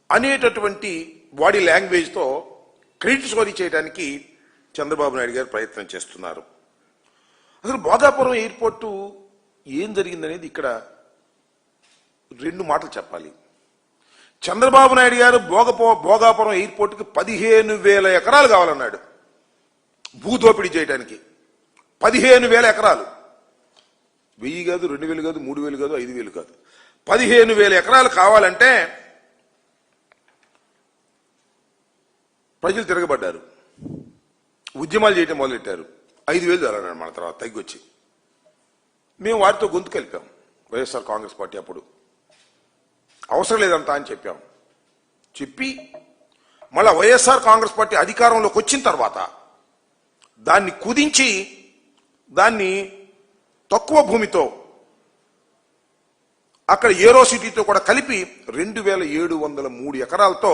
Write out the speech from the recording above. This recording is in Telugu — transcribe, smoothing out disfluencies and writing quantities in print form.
అనేటటువంటి బాడీ లాంగ్వేజ్తో క్రెడిట్ స్టోరీ చేయడానికి చంద్రబాబు నాయుడు గారు ప్రయత్నం చేస్తున్నారు. అసలు భోగాపురం ఎయిర్పోర్టు ఏం జరిగిందనేది ఇక్కడ రెండు మాటలు చెప్పాలి. చంద్రబాబు నాయుడు గారు భోగాపురం ఎయిర్పోర్టుకి 15,000 ఎకరాలు కావాలన్నాడు భూదోపిడీ చేయడానికి. 15,000 ఎకరాలు, 1000 కాదు, 2000 కాదు, 3000 కాదు, 5000 కాదు, 15,000 ఎకరాలు కావాలంటే ప్రజలు తిరగబడ్డారు, ఉద్యమాలు చేయటం మొదలెట్టారు. 5,000 చాలన్నాడు మన తర్వాత తగ్గొచ్చి. మేము వారితో గొంతు కలిపాం. వైఎస్ఆర్ కాంగ్రెస్ పార్టీ అప్పుడు అవసరం లేదంతా అని చెప్పి మళ్ళా వైఎస్ఆర్ కాంగ్రెస్ పార్టీ అధికారంలోకి వచ్చిన తర్వాత దాన్ని కుదించి దాన్ని తక్కువ భూమితో అక్కడ ఏరో సిటీతో కూడా కలిపి 2,703 ఎకరాలతో